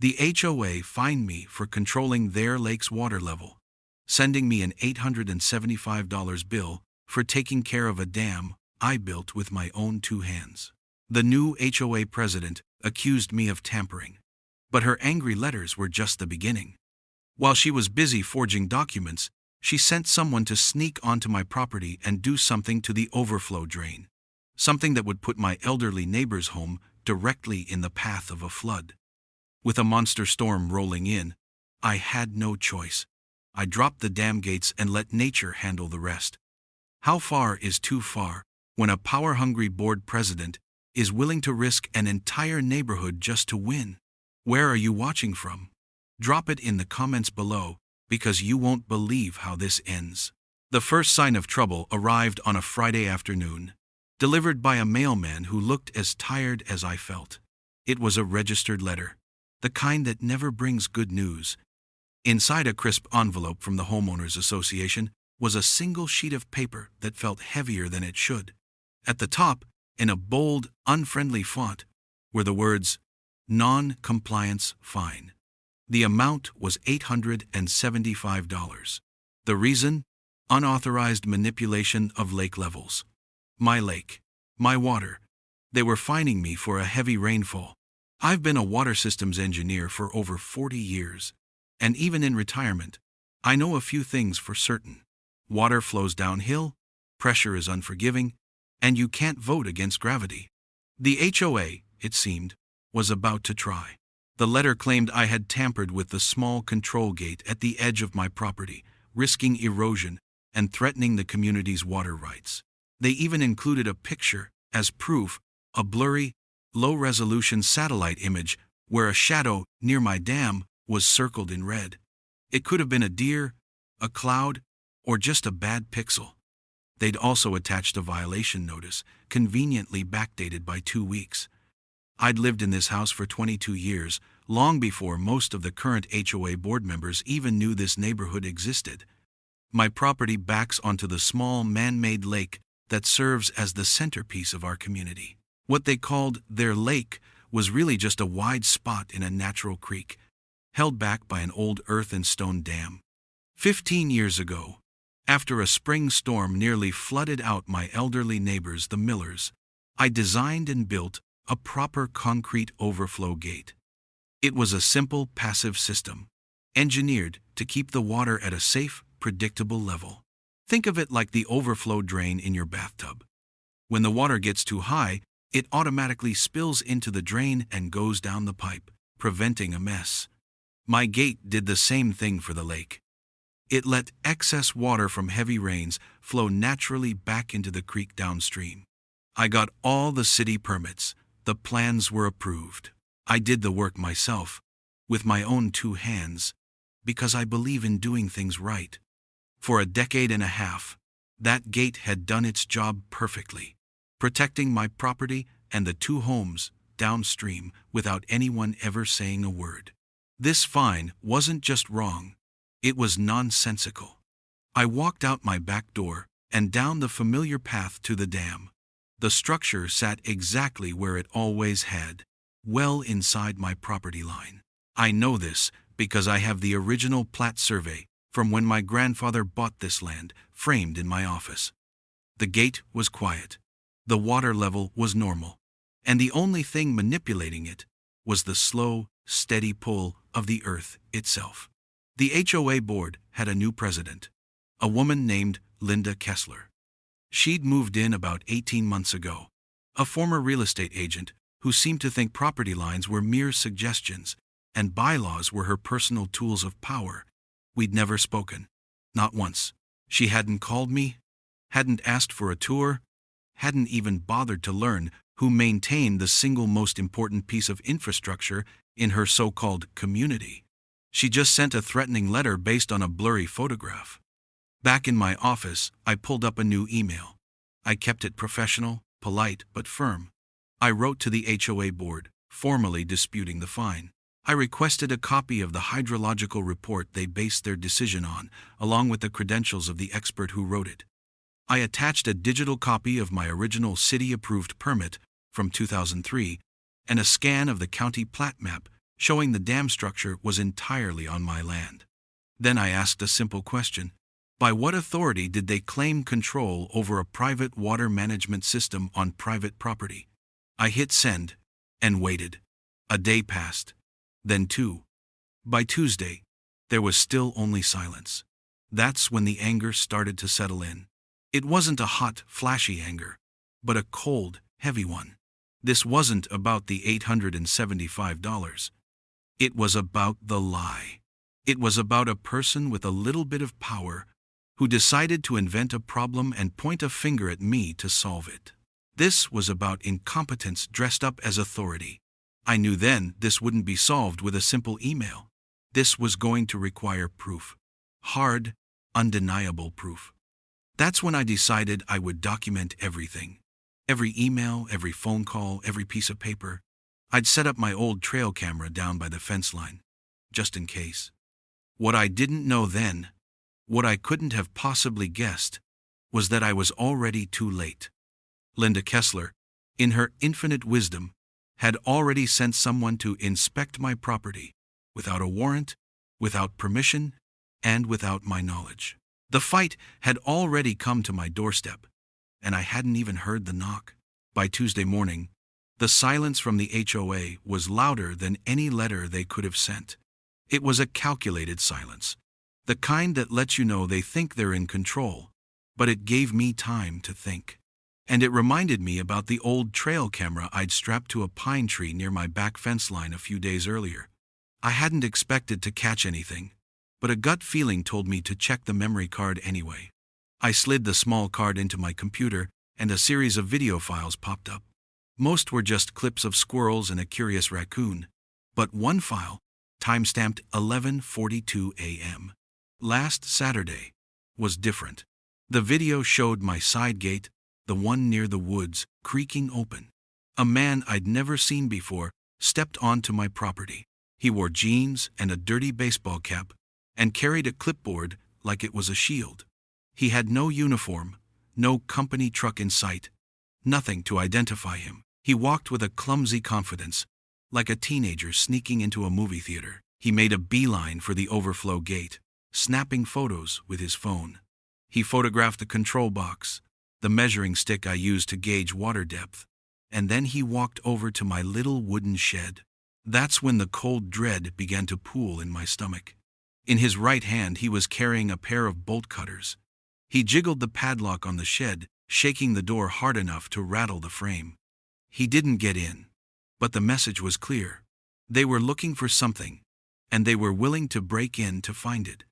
The HOA fined me for controlling their lake's water level, sending me an $875 bill for taking care of a dam I built with my own two hands. The new HOA president accused me of tampering, but her angry letters were just the beginning. While she was busy forging documents, she sent someone to sneak onto my property and do something to the overflow drain, something that would put my elderly neighbor's home directly in the path of a flood. With a monster storm rolling in, I had no choice. I dropped the dam gates and let nature handle the rest. How far is too far when a power-hungry board president is willing to risk an entire neighborhood just to win? Where are you watching from? Drop it in the comments below, because you won't believe how this ends. The first sign of trouble arrived on a Friday afternoon, delivered by a mailman who looked as tired as I felt. It was a registered letter, the kind that never brings good news. Inside a crisp envelope from the Homeowners Association was a single sheet of paper that felt heavier than it should. At the top, in a bold, unfriendly font, were the words, "Non-compliance fine." The amount was $875. The reason? Unauthorized manipulation of lake levels. My lake, my water. They were fining me for a heavy rainfall. I've been a water systems engineer for over 40 years, and even in retirement, I know a few things for certain. Water flows downhill, pressure is unforgiving, and you can't vote against gravity. The HOA, it seemed, was about to try. The letter claimed I had tampered with the small control gate at the edge of my property, risking erosion and threatening the community's water rights. They even included a picture as proof, a blurry, low-resolution satellite image where a shadow near my dam was circled in red. It could have been a deer, a cloud, or just a bad pixel. They'd also attached a violation notice, conveniently backdated by 2 weeks. I'd lived in this house for 22 years, long before most of the current HOA board members even knew this neighborhood existed. My property backs onto the small man-made lake that serves as the centerpiece of our community. What they called their lake was really just a wide spot in a natural creek, held back by an old earth and stone dam. 15 years ago, after a spring storm nearly flooded out my elderly neighbors, the Millers, I designed and built a proper concrete overflow gate. It was a simple passive system, engineered to keep the water at a safe, predictable level. Think of it like the overflow drain in your bathtub. When the water gets too high, it automatically spills into the drain and goes down the pipe, preventing a mess. My gate did the same thing for the lake. It let excess water from heavy rains flow naturally back into the creek downstream. I got all the city permits. The plans were approved. I did the work myself, with my own two hands, because I believe in doing things right. For a decade and a half, that gate had done its job perfectly, protecting my property and the two homes downstream without anyone ever saying a word. This fine wasn't just wrong, it was nonsensical. I walked out my back door and down the familiar path to the dam. The structure sat exactly where it always had, well inside my property line. I know this because I have the original plat survey from when my grandfather bought this land, framed in my office. The gate was quiet, the water level was normal, and the only thing manipulating it was the slow, steady pull of the earth itself. The HOA board had a new president, a woman named Linda Kessler. She'd moved in about 18 months ago, a former real estate agent who seemed to think property lines were mere suggestions and bylaws were her personal tools of power. We'd never spoken, not once. She hadn't called me, hadn't asked for a tour, hadn't even bothered to learn who maintained the single most important piece of infrastructure in her so-called community. She just sent a threatening letter based on a blurry photograph. Back in my office, I pulled up a new email. I kept it professional, polite, but firm. I wrote to the HOA board, formally disputing the fine. I requested a copy of the hydrological report they based their decision on, along with the credentials of the expert who wrote it. I attached a digital copy of my original city-approved permit from 2003 and a scan of the county plat map showing the dam structure was entirely on my land. Then I asked a simple question. By what authority did they claim control over a private water management system on private property? I hit send and waited. A day passed, then two. By Tuesday, there was still only silence. That's when the anger started to settle in. It wasn't a hot, flashy anger, but a cold, heavy one. This wasn't about the $875. It was about the lie. It was about a person with a little bit of power who decided to invent a problem and point a finger at me to solve it. This was about incompetence dressed up as authority. I knew then this wouldn't be solved with a simple email. This was going to require proof. Hard, undeniable proof. That's when I decided I would document everything. Every email, every phone call, every piece of paper. I'd set up my old trail camera down by the fence line, just in case. What I didn't know then, what I couldn't have possibly guessed, was that I was already too late. Linda Kessler, in her infinite wisdom, had already sent someone to inspect my property, without a warrant, without permission, and without my knowledge. The fight had already come to my doorstep, and I hadn't even heard the knock. By Tuesday morning, the silence from the HOA was louder than any letter they could have sent. It was a calculated silence, the kind that lets you know they think they're in control, but it gave me time to think. And it reminded me about the old trail camera I'd strapped to a pine tree near my back fence line a few days earlier. I hadn't expected to catch anything, but a gut feeling told me to check the memory card anyway. I slid the small card into my computer, and a series of video files popped up. Most were just clips of squirrels and a curious raccoon, but one file, timestamped 11:42 a.m. last Saturday, was different. The video showed my side gate, the one near the woods, creaking open. A man I'd never seen before stepped onto my property. He wore jeans and a dirty baseball cap, and carried a clipboard like it was a shield. He had no uniform, no company truck in sight, nothing to identify him. He walked with a clumsy confidence, like a teenager sneaking into a movie theater. He made a beeline for the overflow gate, snapping photos with his phone. He photographed the control box, the measuring stick I used to gauge water depth, and then he walked over to my little wooden shed. That's when the cold dread began to pool in my stomach. In his right hand he was carrying a pair of bolt cutters. He jiggled the padlock on the shed, shaking the door hard enough to rattle the frame. He didn't get in, but the message was clear. They were looking for something, and they were willing to break in to find it.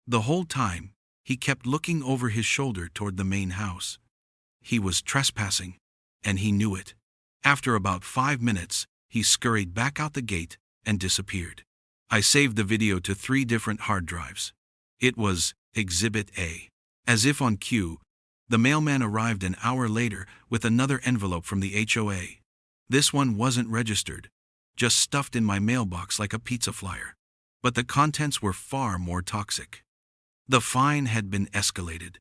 The whole time, he kept looking over his shoulder toward the main house. He was trespassing, and he knew it. After about 5 minutes, he scurried back out the gate and disappeared. I saved the video to 3 different hard drives. It was Exhibit A. As if on cue, the mailman arrived an hour later with another envelope from the HOA. This one wasn't registered, just stuffed in my mailbox like a pizza flyer. But the contents were far more toxic. The fine had been escalated.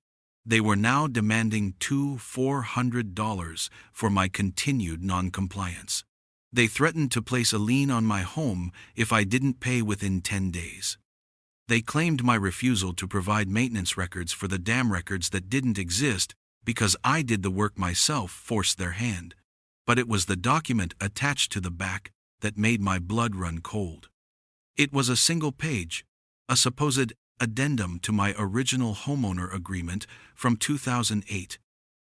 They were now demanding $400 for my continued non-compliance. They threatened to place a lien on my home if I didn't pay within 10 days. They claimed my refusal to provide maintenance records for the dam records that didn't exist because I did the work myself forced their hand. But it was the document attached to the back that made my blood run cold. It was a single page, a supposed addendum to my original homeowner agreement from 2008.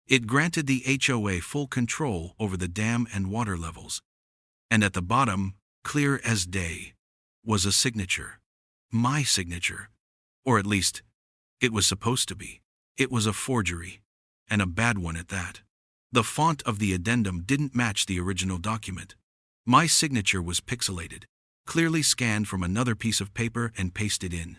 It granted the HOA full control over the dam and water levels. And at the bottom, clear as day, was a signature. My signature. Or at least, it was supposed to be. It was a forgery, and a bad one at that. The font of the addendum didn't match the original document. My signature was pixelated, clearly scanned from another piece of paper and pasted in.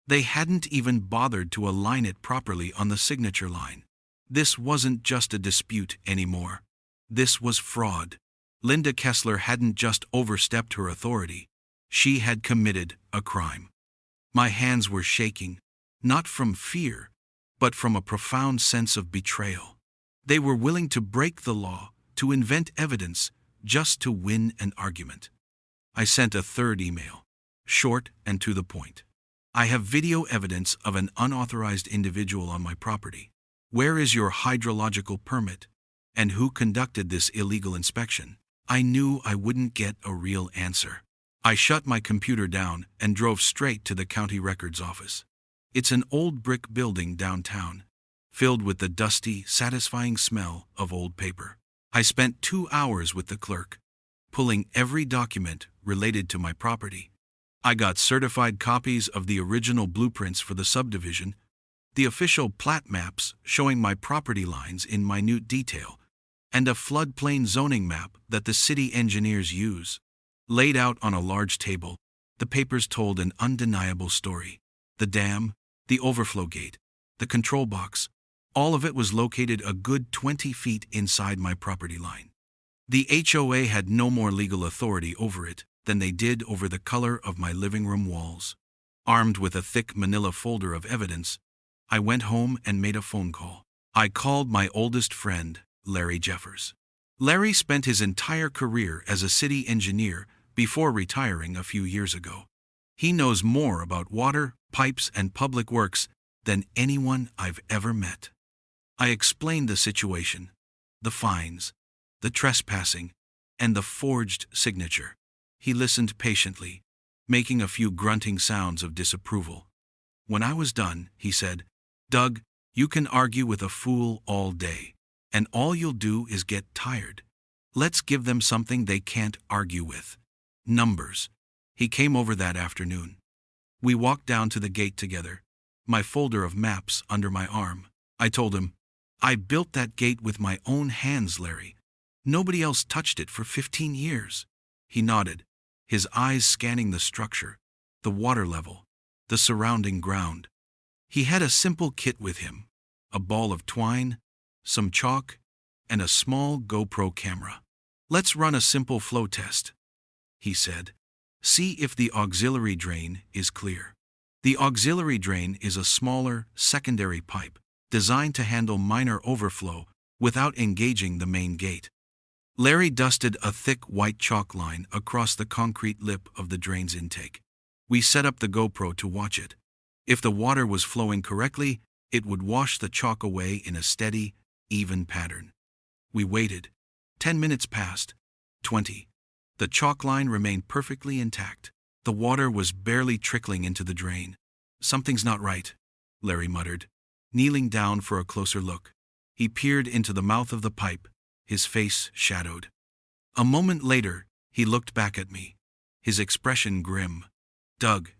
They hadn't even bothered to align it properly on the signature line. This wasn't just a dispute anymore. This was fraud. Linda Kessler hadn't just overstepped her authority. She had committed a crime. My hands were shaking, not from fear, but from a profound sense of betrayal. They were willing to break the law, to invent evidence, just to win an argument. I sent a third email. Short and to the point. I have video evidence of an unauthorized individual on my property. Where is your hydrological permit? And who conducted this illegal inspection? I knew I wouldn't get a real answer. I shut my computer down and drove straight to the county records office. It's an old brick building downtown, filled with the dusty, satisfying smell of old paper. I spent 2 hours with the clerk, pulling every document related to my property. I got certified copies of the original blueprints for the subdivision, the official plat maps showing my property lines in minute detail, and a floodplain zoning map that the city engineers use. Laid out on a large table, the papers told an undeniable story. The dam, the overflow gate, the control box, all of it was located a good 20 feet inside my property line. The HOA had no more legal authority over it than they did over the color of my living room walls. Armed with a thick manila folder of evidence, I went home and made a phone call. I called my oldest friend, Larry Jeffers. Larry spent his entire career as a city engineer before retiring a few years ago. He knows more about water, pipes, and public works than anyone I've ever met. I explained the situation, the fines, the trespassing, and the forged signature. He listened patiently, making a few grunting sounds of disapproval. When I was done, he said, "Doug, you can argue with a fool all day, and all you'll do is get tired. Let's give them something they can't argue with. Numbers." He came over that afternoon. We walked down to the gate together, my folder of maps under my arm. I told him, "I built that gate with my own hands, Larry. Nobody else touched it for 15 years. He nodded, his eyes scanning the structure, the water level, the surrounding ground. He had a simple kit with him, a ball of twine, some chalk, and a small GoPro camera. "Let's run a simple flow test," he said. "See if the auxiliary drain is clear." The auxiliary drain is a smaller, secondary pipe, designed to handle minor overflow without engaging the main gate. Larry dusted a thick white chalk line across the concrete lip of the drain's intake. We set up the GoPro to watch it. If the water was flowing correctly, it would wash the chalk away in a steady, even pattern. We waited. 10 minutes passed. 20. The chalk line remained perfectly intact. The water was barely trickling into the drain. "Something's not right," Larry muttered, kneeling down for a closer look. He peered into the mouth of the pipe, his face shadowed. A moment later, he looked back at me, his expression grim. "Doug,"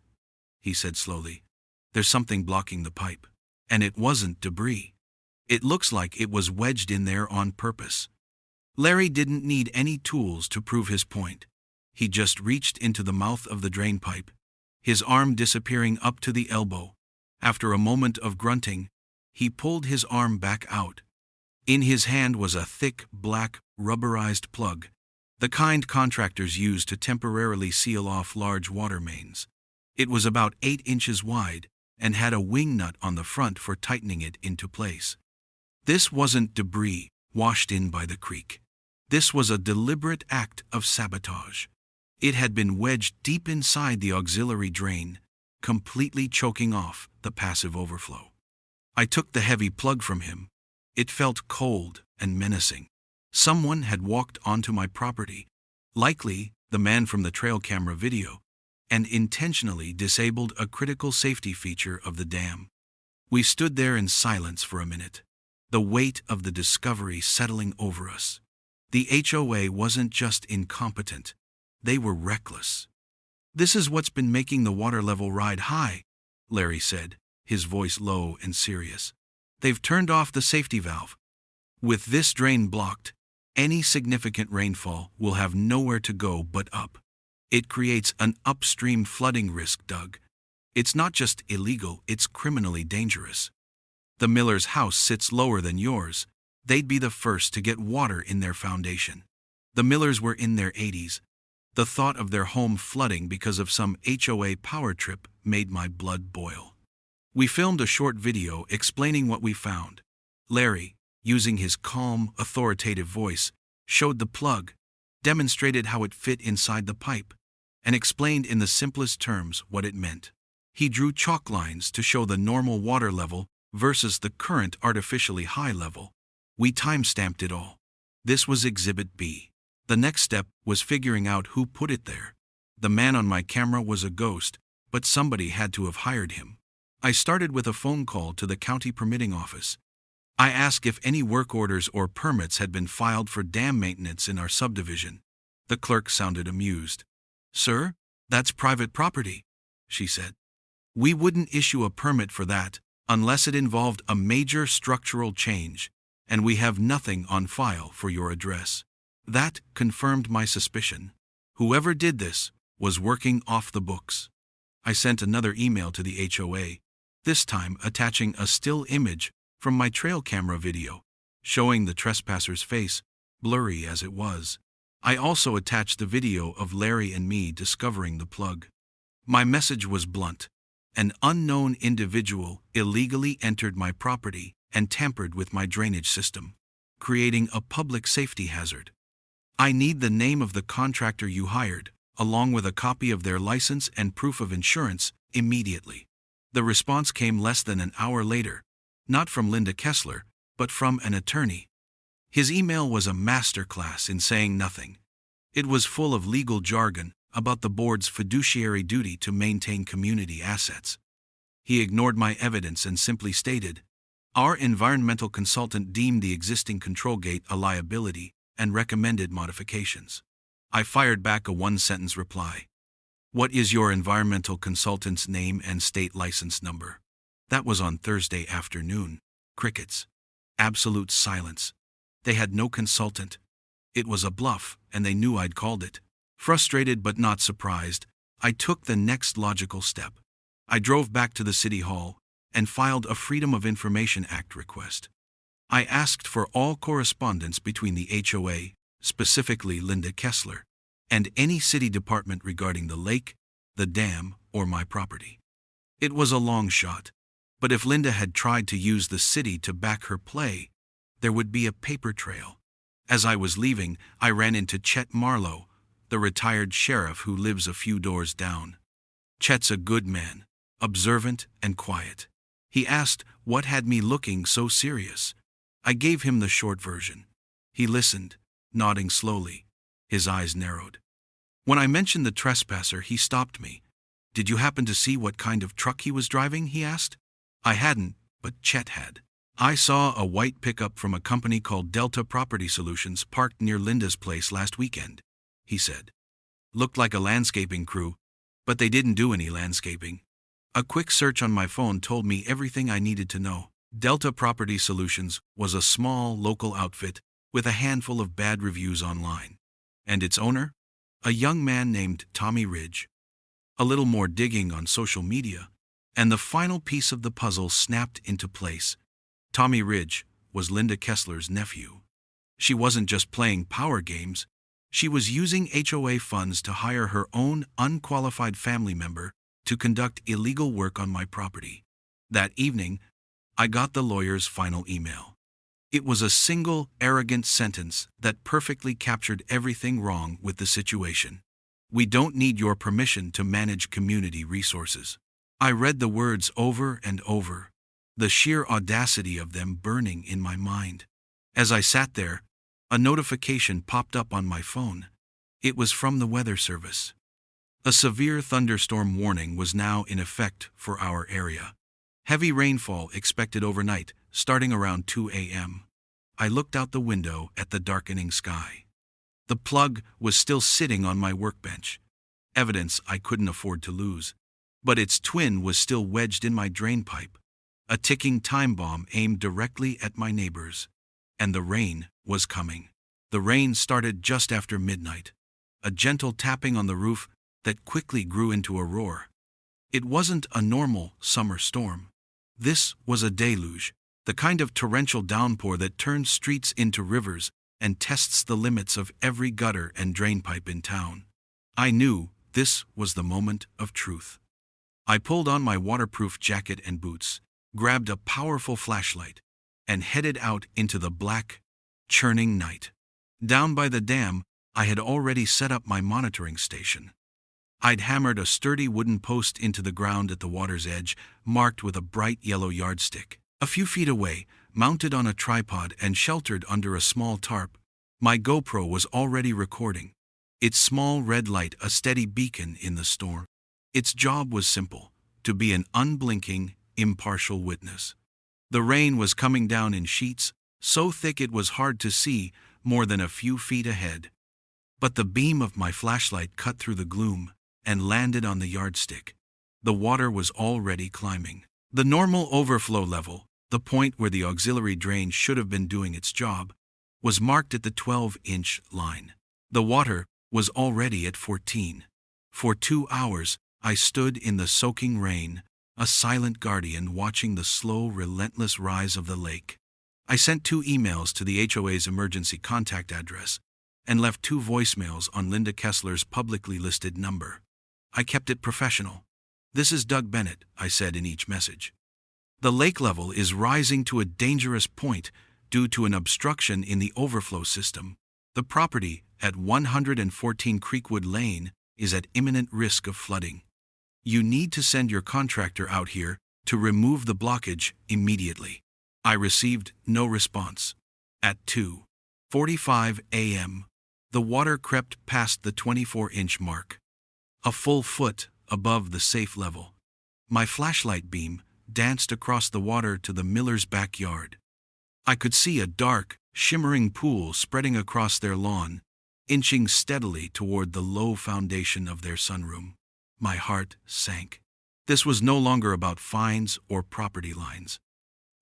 he said slowly, "there's something blocking the pipe. And it wasn't debris. It looks like it was wedged in there on purpose." Larry didn't need any tools to prove his point. He just reached into the mouth of the drain pipe, his arm disappearing up to the elbow. After a moment of grunting, he pulled his arm back out. In his hand was a thick, black, rubberized plug, the kind contractors use to temporarily seal off large water mains. It was about 8 inches wide and had a wing nut on the front for tightening it into place. This wasn't debris washed in by the creek. This was a deliberate act of sabotage. It had been wedged deep inside the auxiliary drain, completely choking off the passive overflow. I took the heavy plug from him. It felt cold and menacing. Someone had walked onto my property, likely the man from the trail camera video, and intentionally disabled a critical safety feature of the dam. We stood there in silence for a minute, the weight of the discovery settling over us. The HOA wasn't just incompetent, they were reckless. "This is what's been making the water level ride high," Larry said, his voice low and serious. "They've turned off the safety valve. With this drain blocked, any significant rainfall will have nowhere to go but up. It creates an upstream flooding risk, Doug. It's not just illegal, it's criminally dangerous. The Miller's house sits lower than yours. They'd be the first to get water in their foundation. The Millers were in their 80s. The thought of their home flooding because of some HOA power trip made my blood boil." We filmed a short video explaining what we found. Larry, using his calm, authoritative voice, showed the plug, demonstrated how it fit inside the pipe, and explained in the simplest terms what it meant. He drew chalk lines to show the normal water level versus the current artificially high level. We time-stamped it all. This was Exhibit B. The next step was figuring out who put it there. The man on my camera was a ghost, but somebody had to have hired him. I started with a phone call to the county permitting office. I asked if any work orders or permits had been filed for dam maintenance in our subdivision. The clerk sounded amused. "Sir, that's private property," she said. "We wouldn't issue a permit for that unless it involved a major structural change, and we have nothing on file for your address." That confirmed my suspicion. Whoever did this was working off the books. I sent another email to the HOA, this time attaching a still image from my trail camera video, showing the trespasser's face, blurry as it was. I also attached the video of Larry and me discovering the plug. My message was blunt. An unknown individual illegally entered my property and tampered with my drainage system, creating a public safety hazard. I need the name of the contractor you hired, along with a copy of their license and proof of insurance, immediately. The response came less than an hour later, not from Linda Kessler, but from an attorney. His email was a masterclass in saying nothing. It was full of legal jargon about the board's fiduciary duty to maintain community assets. He ignored my evidence and simply stated, "Our environmental consultant deemed the existing control gate a liability and recommended modifications." I fired back a one-sentence reply. "What is your environmental consultant's name and state license number?" That was on Thursday afternoon. Crickets. Absolute silence. They had no consultant. It was a bluff, and they knew I'd called it. Frustrated but not surprised, I took the next logical step. I drove back to the City Hall and filed a Freedom of Information Act request. I asked for all correspondence between the HOA, specifically Linda Kessler, and any city department regarding the lake, the dam, or my property. It was a long shot, but if Linda had tried to use the city to back her play, there would be a paper trail. As I was leaving, I ran into Chet Marlowe, the retired sheriff who lives a few doors down. Chet's a good man, observant and quiet. He asked what had me looking so serious. I gave him the short version. He listened, nodding slowly. His eyes narrowed. When I mentioned the trespasser, he stopped me. "Did you happen to see what kind of truck he was driving?" he asked. I hadn't, but Chet had. "I saw a white pickup from a company called Delta Property Solutions parked near Linda's place last weekend," he said. "Looked like a landscaping crew, but they didn't do any landscaping." A quick search on my phone told me everything I needed to know. Delta Property Solutions was a small local outfit with a handful of bad reviews online. And its owner? A young man named Tommy Ridge. A little more digging on social media, and the final piece of the puzzle snapped into place. Tommy Ridge was Linda Kessler's nephew. She wasn't just playing power games, she was using HOA funds to hire her own unqualified family member to conduct illegal work on my property. That evening, I got the lawyer's final email. It was a single, arrogant sentence that perfectly captured everything wrong with the situation. "We don't need your permission to manage community resources." I read the words over and over, the sheer audacity of them burning in my mind. As I sat there, a notification popped up on my phone. It was from the Weather Service. A severe thunderstorm warning was now in effect for our area. Heavy rainfall expected overnight, starting around 2 a.m. I looked out the window at the darkening sky. The plug was still sitting on my workbench, evidence I couldn't afford to lose. But its twin was still wedged in my drain pipe, a ticking time bomb aimed directly at my neighbors. And the rain was coming. The rain started just after midnight, a gentle tapping on the roof that quickly grew into a roar. It wasn't a normal summer storm. This was a deluge, the kind of torrential downpour that turns streets into rivers and tests the limits of every gutter and drain pipe in town. I knew this was the moment of truth. I pulled on my waterproof jacket and boots, grabbed a powerful flashlight, and headed out into the black, churning night. Down by the dam, I had already set up my monitoring station. I'd hammered a sturdy wooden post into the ground at the water's edge, marked with a bright yellow yardstick. A few feet away, mounted on a tripod and sheltered under a small tarp, my GoPro was already recording, its small red light a steady beacon in the storm. Its job was simple: to be an unblinking, impartial witness. The rain was coming down in sheets, so thick it was hard to see more than a few feet ahead. But the beam of my flashlight cut through the gloom and landed on the yardstick. The water was already climbing. The normal overflow level, the point where the auxiliary drain should have been doing its job, was marked at the 12-inch line. The water was already at 14. For 2 hours, I stood in the soaking rain, a silent guardian watching the slow, relentless rise of the lake. I sent 2 emails to the HOA's emergency contact address and left 2 voicemails on Linda Kessler's publicly listed number. I kept it professional. "This is Doug Bennett," I said in each message. "The lake level is rising to a dangerous point due to an obstruction in the overflow system. The property at 114 Creekwood Lane is at imminent risk of flooding. You need to send your contractor out here to remove the blockage immediately." I received no response. At 2:45 a.m., the water crept past the 24-inch mark, a full foot above the safe level. My flashlight beam danced across the water to the Miller's backyard. I could see a dark, shimmering pool spreading across their lawn, inching steadily toward the low foundation of their sunroom. My heart sank. This was no longer about fines or property lines.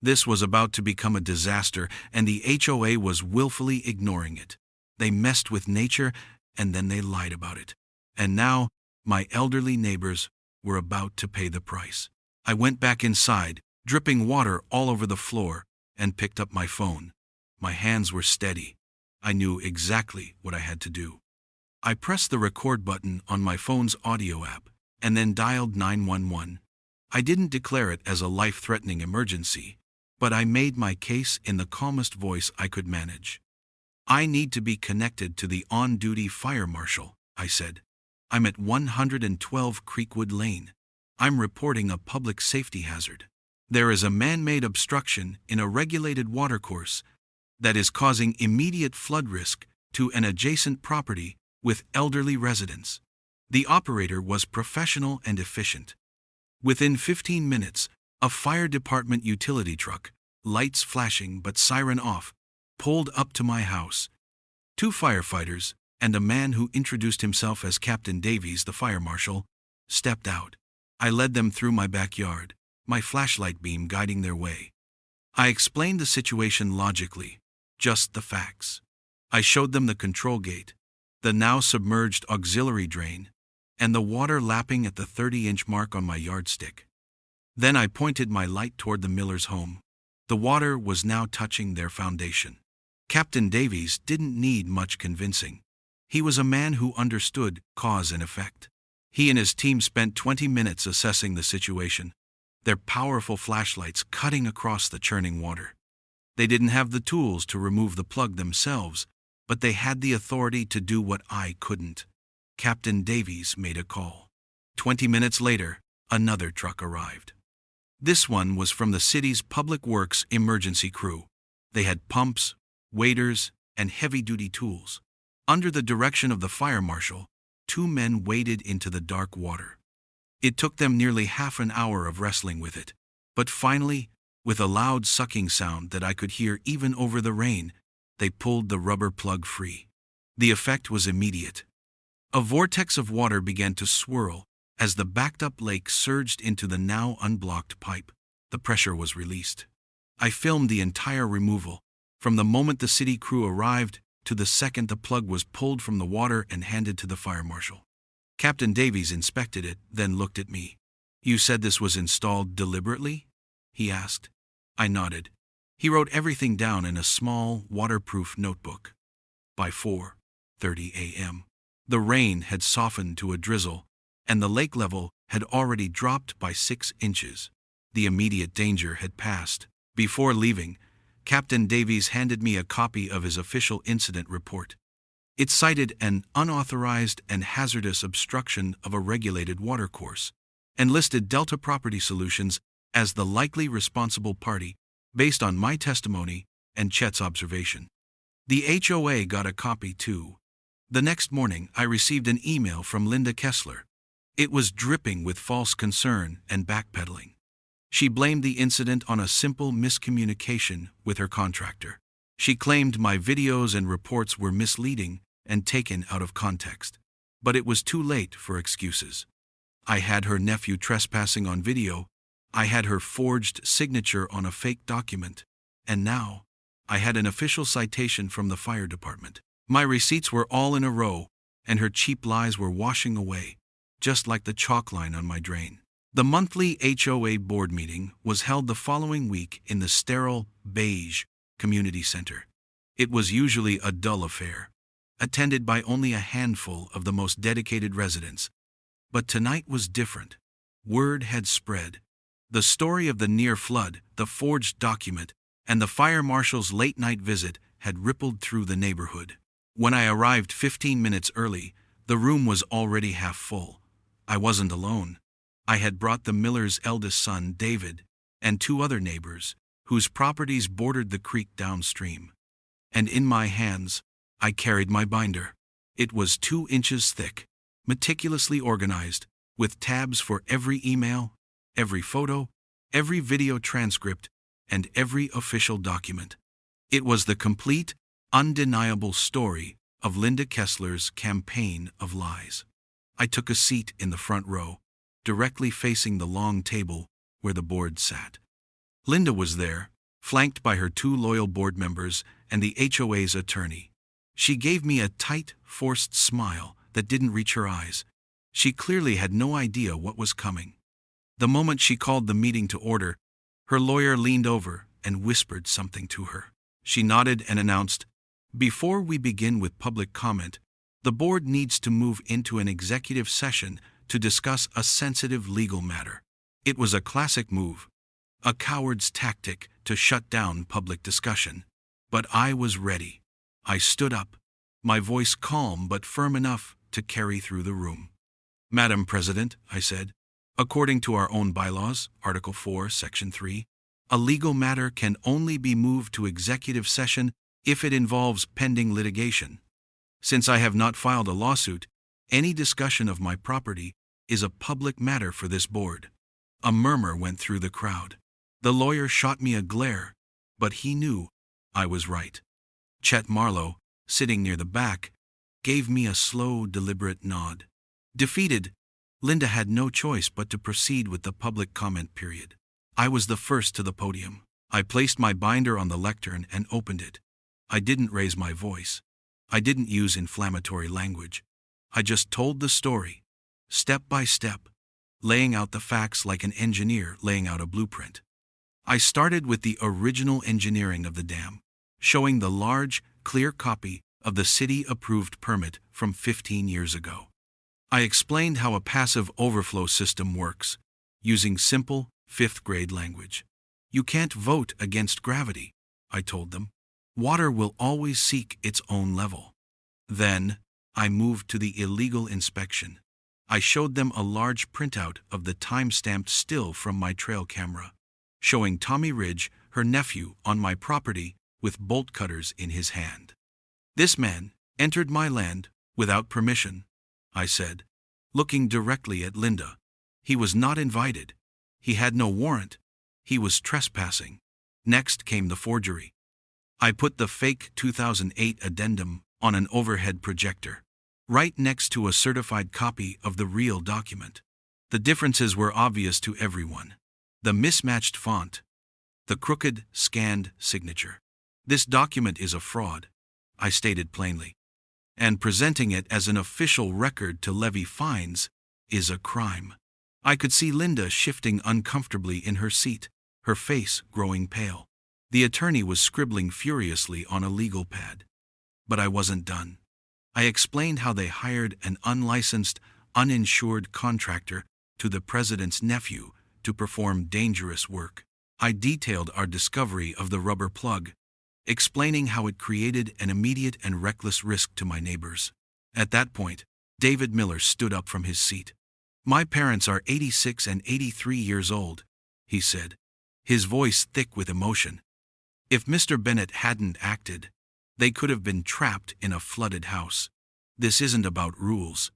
This was about to become a disaster, and the HOA was willfully ignoring it. They messed with nature, and then they lied about it. And now, my elderly neighbors were about to pay the price. I went back inside, dripping water all over the floor, and picked up my phone. My hands were steady. I knew exactly what I had to do. I pressed the record button on my phone's audio app, and then dialed 911. I didn't declare it as a life-threatening emergency, but I made my case in the calmest voice I could manage. "I need to be connected to the on-duty fire marshal," I said. "I'm at 112 Creekwood Lane. I'm reporting a public safety hazard. There is a man-made obstruction in a regulated watercourse that is causing immediate flood risk to an adjacent property with elderly residents." The operator was professional and efficient. Within 15 minutes, a fire department utility truck, lights flashing but siren off, pulled up to my house. 2 firefighters and a man who introduced himself as Captain Davies, the fire marshal, stepped out. I led them through my backyard, my flashlight beam guiding their way. I explained the situation logically, just the facts. I showed them the control gate, the now submerged auxiliary drain, and the water lapping at the 30-inch mark on my yardstick. Then I pointed my light toward the Miller's home. The water was now touching their foundation. Captain Davies didn't need much convincing. He was a man who understood cause and effect. He and his team spent 20 minutes assessing the situation, their powerful flashlights cutting across the churning water. They didn't have the tools to remove the plug themselves, but they had the authority to do what I couldn't. Captain Davies made a call. 20 minutes later, another truck arrived. This one was from the city's public works emergency crew. They had pumps, waders, and heavy-duty tools. Under the direction of the fire marshal, 2 men waded into the dark water. It took them nearly half an hour of wrestling with it, but finally, with a loud sucking sound that I could hear even over the rain, they pulled the rubber plug free. The effect was immediate. A vortex of water began to swirl as the backed-up lake surged into the now unblocked pipe. The pressure was released. I filmed the entire removal, from the moment the city crew arrived to the second the plug was pulled from the water and handed to the fire marshal. Captain Davies inspected it, then looked at me. "You said this was installed deliberately?" he asked. I nodded. He wrote everything down in a small, waterproof notebook. By 4:30 a.m., the rain had softened to a drizzle, and the lake level had already dropped by 6 inches. The immediate danger had passed. Before leaving, Captain Davies handed me a copy of his official incident report. It cited an unauthorized and hazardous obstruction of a regulated watercourse and listed Delta Property Solutions as the likely responsible party based on my testimony and Chet's observation. The HOA got a copy too. The next morning, I received an email from Linda Kessler. It was dripping with false concern and backpedaling. She blamed the incident on a simple miscommunication with her contractor. She claimed my videos and reports were misleading and taken out of context. But it was too late for excuses. I had her nephew trespassing on video, I had her forged signature on a fake document, and now, I had an official citation from the fire department. My receipts were all in a row, and her cheap lies were washing away, just like the chalk line on my drain. The monthly HOA board meeting was held the following week in the sterile, beige community center. It was usually a dull affair, attended by only a handful of the most dedicated residents. But tonight was different. Word had spread. The story of the near flood, the forged document, and the fire marshal's late-night visit had rippled through the neighborhood. When I arrived 15 minutes early, the room was already half full. I wasn't alone. I had brought the miller's eldest son, David, and 2 other neighbors, whose properties bordered the creek downstream. And in my hands, I carried my binder. It was 2 inches thick, meticulously organized, with tabs for every email, every photo, every video transcript, and every official document. It was the complete, undeniable story of Linda Kessler's campaign of lies. I took a seat in the front row, directly facing the long table where the board sat. Linda was there, flanked by her 2 loyal board members and the HOA's attorney. She gave me a tight, forced smile that didn't reach her eyes. She clearly had no idea what was coming. The moment she called the meeting to order, her lawyer leaned over and whispered something to her. She nodded and announced, "Before we begin with public comment, the board needs to move into an executive session to discuss a sensitive legal matter." It was a classic move, a coward's tactic to shut down public discussion. But I was ready. I stood up, my voice calm but firm enough to carry through the room. "Madam President," I said, "according to our own bylaws, Article 4, Section 3, a legal matter can only be moved to executive session if it involves pending litigation. Since I have not filed a lawsuit, any discussion of my property is a public matter for this board." A murmur went through the crowd. The lawyer shot me a glare, but he knew I was right. Chet Marlowe, sitting near the back, gave me a slow, deliberate nod. Defeated, Linda had no choice but to proceed with the public comment period. I was the first to the podium. I placed my binder on the lectern and opened it. I didn't raise my voice. I didn't use inflammatory language. I just told the story, step by step, laying out the facts like an engineer laying out a blueprint. I started with the original engineering of the dam, showing the large, clear copy of the city-approved permit from 15 years ago. I explained how a passive overflow system works, using simple, 5th-grade language. "You can't vote against gravity," I told them. "Water will always seek its own level." Then, I moved to the illegal inspection. I showed them a large printout of the time-stamped still from my trail camera, showing Tommy Ridge, her nephew, on my property with bolt cutters in his hand. "This man entered my land without permission," I said, looking directly at Linda. "He was not invited. He had no warrant. He was trespassing." Next came the forgery. I put the fake 2008 addendum on an overhead projector, right next to a certified copy of the real document. The differences were obvious to everyone. The mismatched font, the crooked, scanned signature. "This document is a fraud," I stated plainly. "And presenting it as an official record to levy fines is a crime." I could see Linda shifting uncomfortably in her seat, her face growing pale. The attorney was scribbling furiously on a legal pad. But I wasn't done. I explained how they hired an unlicensed, uninsured contractor to the president's nephew to perform dangerous work. I detailed our discovery of the rubber plug, explaining how it created an immediate and reckless risk to my neighbors. At that point, David Miller stood up from his seat. "My parents are 86 and 83 years old," he said, his voice thick with emotion. "If Mr. Bennett hadn't acted, they could have been trapped in a flooded house. This isn't about rules.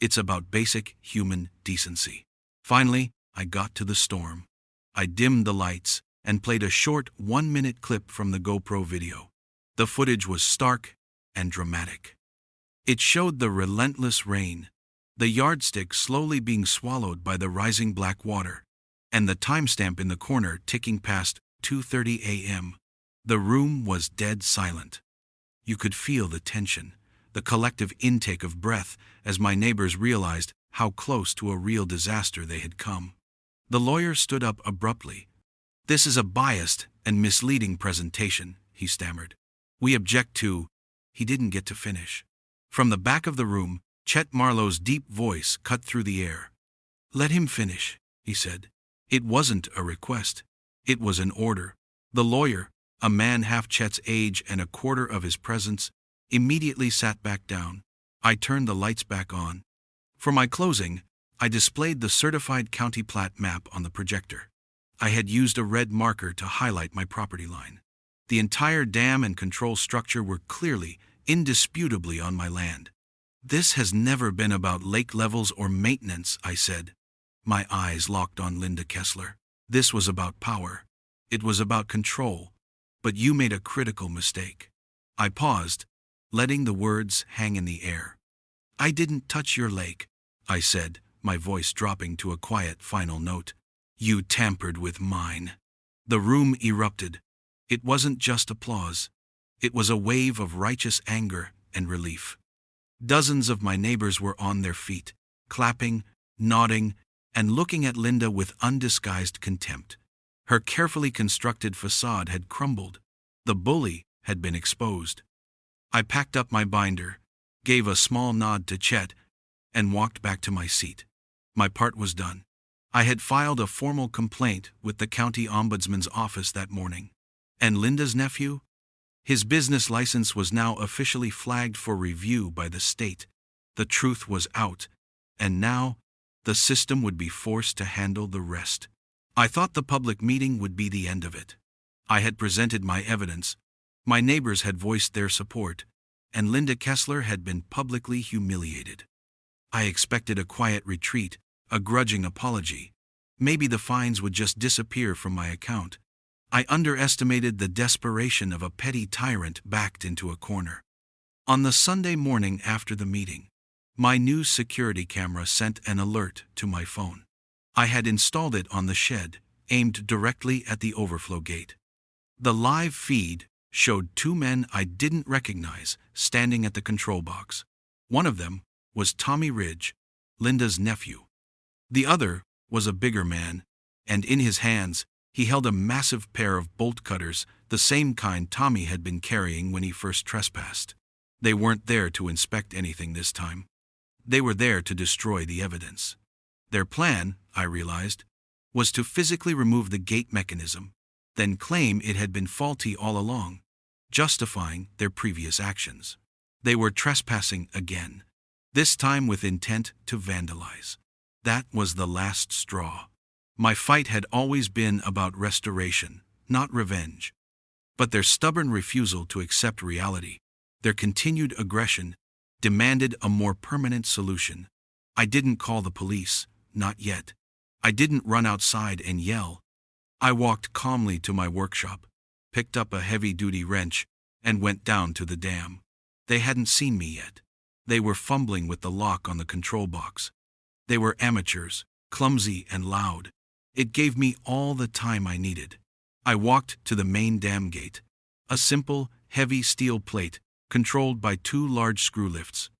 It's about basic human decency." Finally, I got to the storm. I dimmed the lights and played a short 1-minute clip from the GoPro video. The footage was stark and dramatic. It showed the relentless rain, the yardstick slowly being swallowed by the rising black water, and the timestamp in the corner ticking past 2:30 a.m. The room was dead silent. You could feel the tension, the collective intake of breath as my neighbors realized how close to a real disaster they had come. The lawyer stood up abruptly. "This is a biased and misleading presentation," he stammered. "We object to—" He didn't get to finish. From the back of the room, Chet Marlowe's deep voice cut through the air. "Let him finish," he said. It wasn't a request. It was an order. The lawyer, a man half Chet's age and a quarter of his presence, immediately sat back down. I turned the lights back on. For my closing, I displayed the certified county plat map on the projector. I had used a red marker to highlight my property line. The entire dam and control structure were clearly, indisputably on my land. "This has never been about lake levels or maintenance," I said. My eyes locked on Linda Kessler. "This was about power. It was about control. But you made a critical mistake." I paused, letting the words hang in the air. "I didn't touch your lake," I said, my voice dropping to a quiet final note. "You tampered with mine." The room erupted. It wasn't just applause. It was a wave of righteous anger and relief. Dozens of my neighbors were on their feet, clapping, nodding, and looking at Linda with undisguised contempt. Her carefully constructed facade had crumbled. The bully had been exposed. I packed up my binder, gave a small nod to Chet, and walked back to my seat. My part was done. I had filed a formal complaint with the county ombudsman's office that morning. And Linda's nephew? His business license was now officially flagged for review by the state. The truth was out, and now the system would be forced to handle the rest. I thought the public meeting would be the end of it. I had presented my evidence, my neighbors had voiced their support, and Linda Kessler had been publicly humiliated. I expected a quiet retreat, a grudging apology. Maybe the fines would just disappear from my account. I underestimated the desperation of a petty tyrant backed into a corner. On the Sunday morning after the meeting, my new security camera sent an alert to my phone. I had installed it on the shed, aimed directly at the overflow gate. The live feed showed two men I didn't recognize standing at the control box. One of them was Tommy Ridge, Linda's nephew. The other was a bigger man, and in his hands, he held a massive pair of bolt cutters, the same kind Tommy had been carrying when he first trespassed. They weren't there to inspect anything this time. They were there to destroy the evidence. Their plan, I realized, was to physically remove the gate mechanism, then claim it had been faulty all along, justifying their previous actions. They were trespassing again, this time with intent to vandalize. That was the last straw. My fight had always been about restoration, not revenge. But their stubborn refusal to accept reality, their continued aggression, demanded a more permanent solution. I didn't call the police, not yet. I didn't run outside and yell. I walked calmly to my workshop, picked up a heavy-duty wrench, and went down to the dam. They hadn't seen me yet. They were fumbling with the lock on the control box. They were amateurs, clumsy and loud. It gave me all the time I needed. I walked to the main dam gate, a simple, heavy steel plate controlled by two large screw lifts.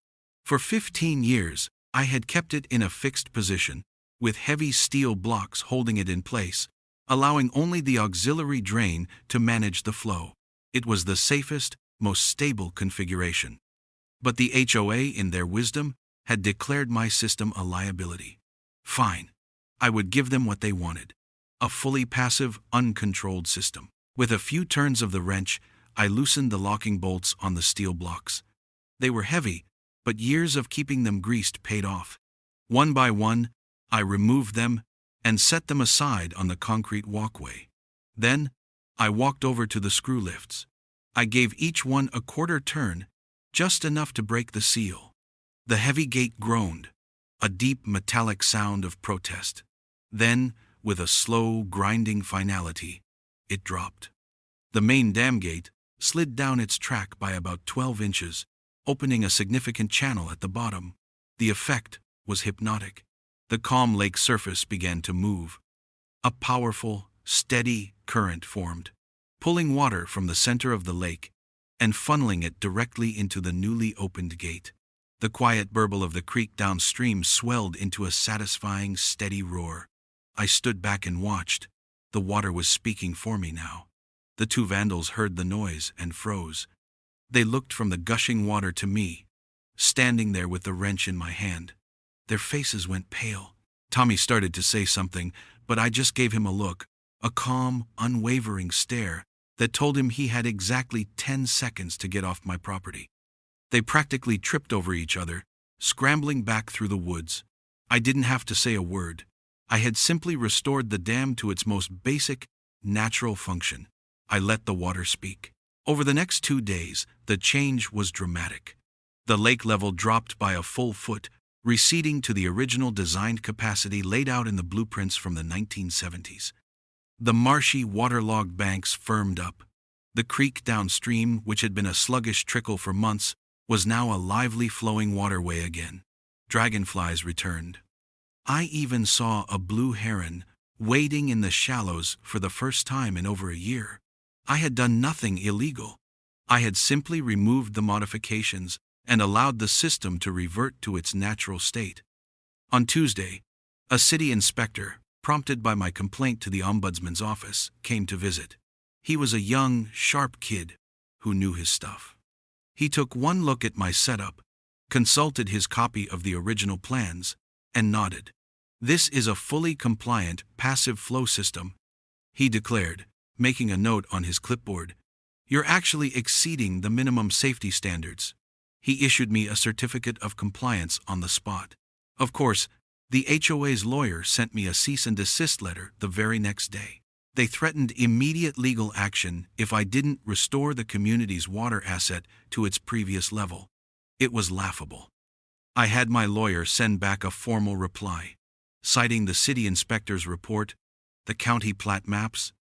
For 15 years, I had kept it in a fixed position, with heavy steel blocks holding it in place, allowing only the auxiliary drain to manage the flow. It was the safest, most stable configuration. But the HOA, in their wisdom, had declared my system a liability. Fine. I would give them what they wanted. A fully passive, uncontrolled system. With a few turns of the wrench, I loosened the locking bolts on the steel blocks. They were heavy, but years of keeping them greased paid off. One by one, I removed them and set them aside on the concrete walkway. Then, I walked over to the screw lifts. I gave each one a quarter turn, just enough to break the seal. The heavy gate groaned, a deep metallic sound of protest. Then, with a slow, grinding finality, it dropped. The main dam gate slid down its track by about 12 inches, opening a significant channel at the bottom. The effect was hypnotic. The calm lake surface began to move. A powerful, steady current formed, pulling water from the center of the lake and funneling it directly into the newly opened gate. The quiet burble of the creek downstream swelled into a satisfying, steady roar. I stood back and watched. The water was speaking for me now. The two vandals heard the noise and froze. They looked from the gushing water to me, standing there with the wrench in my hand. Their faces went pale. Tommy started to say something, but I just gave him a look, a calm, unwavering stare that told him he had exactly 10 seconds to get off my property. They practically tripped over each other, scrambling back through the woods. I didn't have to say a word. I had simply restored the dam to its most basic, natural function. I let the water speak. Over the next 2 days, the change was dramatic. The lake level dropped by a full foot, receding to the original designed capacity laid out in the blueprints from the 1970s. The marshy, waterlogged banks firmed up. The creek downstream, which had been a sluggish trickle for months, was now a lively flowing waterway again. Dragonflies returned. I even saw a blue heron wading in the shallows for the first time in over a year. I had done nothing illegal. I had simply removed the modifications and allowed the system to revert to its natural state. On Tuesday, a city inspector, prompted by my complaint to the ombudsman's office, came to visit. He was a young, sharp kid who knew his stuff. He took one look at my setup, consulted his copy of the original plans, and nodded. "This is a fully compliant, passive flow system," he declared, making a note on his clipboard. "You're actually exceeding the minimum safety standards." He issued me a certificate of compliance on the spot. Of course, the HOA's lawyer sent me a cease and desist letter the very next day. They threatened immediate legal action if I didn't restore the community's water asset to its previous level. It was laughable. I had my lawyer send back a formal reply, citing the city inspector's report, the county plat maps,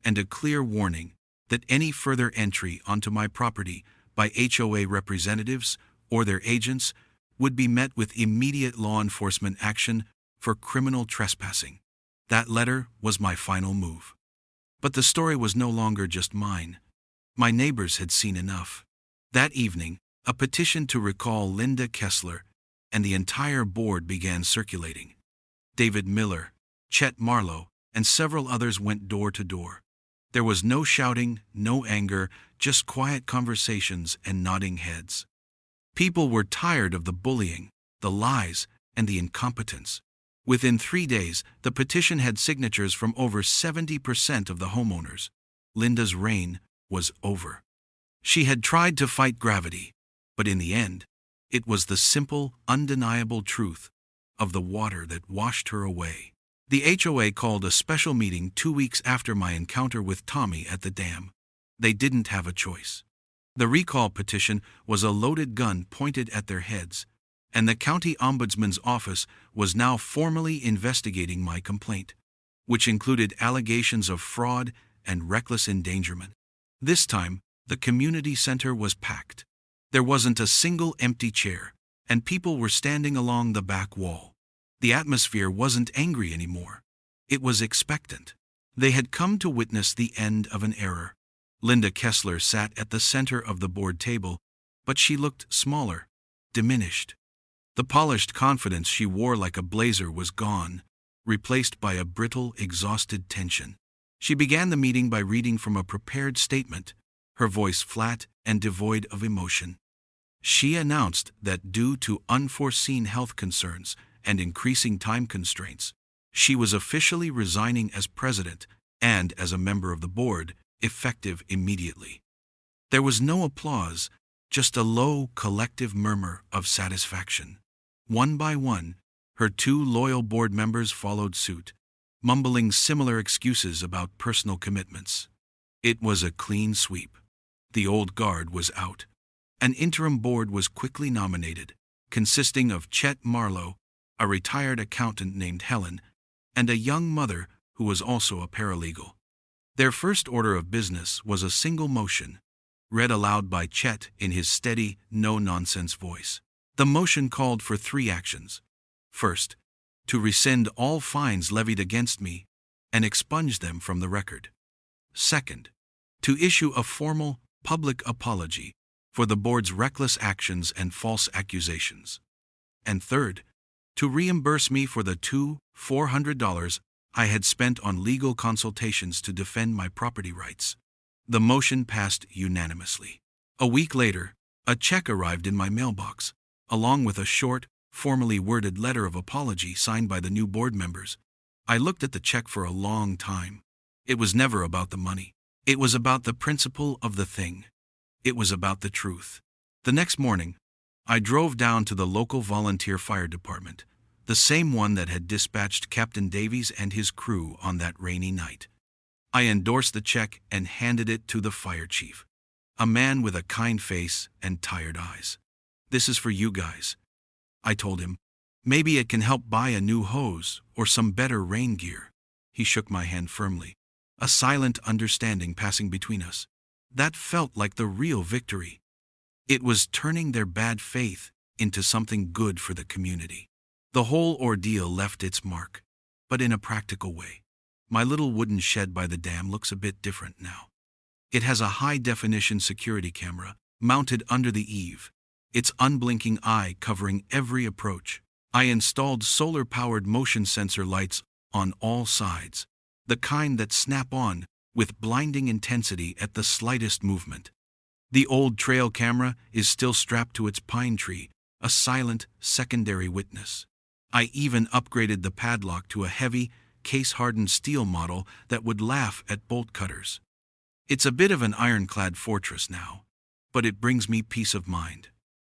and a clear warning that any further entry onto my property by HOA representatives or their agents would be met with immediate law enforcement action for criminal trespassing. That letter was my final move. But the story was no longer just mine. My neighbors had seen enough. That evening, a petition to recall Linda Kessler and the entire board began circulating. David Miller, Chet Marlowe, and several others went door to door. There was no shouting, no anger, just quiet conversations and nodding heads. People were tired of the bullying, the lies, and the incompetence. Within 3 days, the petition had signatures from over 70% of the homeowners. Linda's reign was over. She had tried to fight gravity, but in the end, it was the simple, undeniable truth of the water that washed her away. The HOA called a special meeting 2 weeks after my encounter with Tommy at the dam. They didn't have a choice. The recall petition was a loaded gun pointed at their heads, and the county ombudsman's office was now formally investigating my complaint, which included allegations of fraud and reckless endangerment. This time, the community center was packed. There wasn't a single empty chair, and people were standing along the back wall. The atmosphere wasn't angry anymore. It was expectant. They had come to witness the end of an era. Linda Kessler sat at the center of the board table, but she looked smaller, diminished. The polished confidence she wore like a blazer was gone, replaced by a brittle, exhausted tension. She began the meeting by reading from a prepared statement, her voice flat and devoid of emotion. She announced that due to unforeseen health concerns and increasing time constraints, she was officially resigning as president and as a member of the board, effective immediately. There was no applause, just a low, collective murmur of satisfaction. One by one, her 2 loyal board members followed suit, mumbling similar excuses about personal commitments. It was a clean sweep. The old guard was out. An interim board was quickly nominated, consisting of Chet Marlowe, a retired accountant named Helen, and a young mother who was also a paralegal. Their first order of business was a single motion, read aloud by Chet in his steady, no-nonsense voice. The motion called for 3 actions. First, to rescind all fines levied against me and expunge them from the record. Second, to issue a formal, public apology for the board's reckless actions and false accusations. And third, to reimburse me for the $400 I had spent on legal consultations to defend my property rights. The motion passed unanimously. A week later, a check arrived in my mailbox, along with a short, formally worded letter of apology signed by the new board members. I looked at the check for a long time. It was never about the money. It was about the principle of the thing. It was about the truth. The next morning, I drove down to the local volunteer fire department, the same one that had dispatched Captain Davies and his crew on that rainy night. I endorsed the check and handed it to the fire chief, a man with a kind face and tired eyes. "This is for you guys," I told him. "Maybe it can help buy a new hose or some better rain gear." He shook my hand firmly, a silent understanding passing between us. That felt like the real victory. It was turning their bad faith into something good for the community. The whole ordeal left its mark, but in a practical way. My little wooden shed by the dam looks a bit different now. It has a high-definition security camera mounted under the eave, its unblinking eye covering every approach. I installed solar-powered motion sensor lights on all sides, the kind that snap on with blinding intensity at the slightest movement. The old trail camera is still strapped to its pine tree, a silent secondary witness. I even upgraded the padlock to a heavy, case-hardened steel model that would laugh at bolt cutters. It's a bit of an ironclad fortress now, but it brings me peace of mind.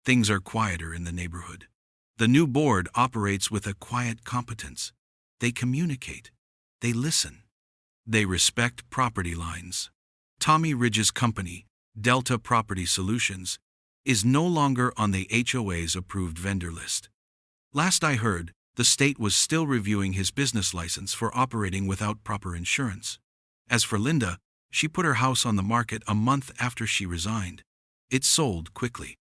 Things are quieter in the neighborhood. The new board operates with a quiet competence. They communicate. They listen. They respect property lines. Tommy Ridge's company, Delta Property Solutions, is no longer on the HOA's approved vendor list. Last I heard, the state was still reviewing his business license for operating without proper insurance. As for Linda, she put her house on the market a month after she resigned. It sold quickly.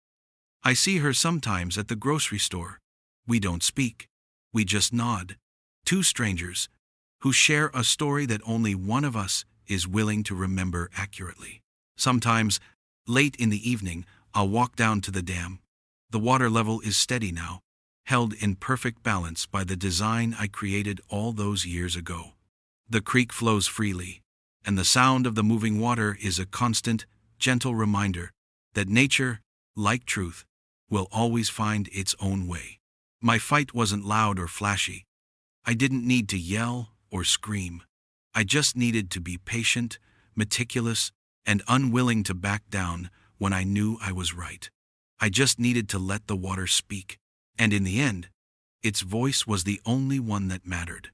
I see her sometimes at the grocery store. We don't speak. We just nod. 2 strangers who share a story that only one of us is willing to remember accurately. Sometimes, late in the evening, I'll walk down to the dam. The water level is steady now, held in perfect balance by the design I created all those years ago. The creek flows freely, and the sound of the moving water is a constant, gentle reminder that nature, like truth, will always find its own way. My fight wasn't loud or flashy. I didn't need to yell or scream. I just needed to be patient, meticulous, and unwilling to back down when I knew I was right. I just needed to let the water speak. And in the end, its voice was the only one that mattered.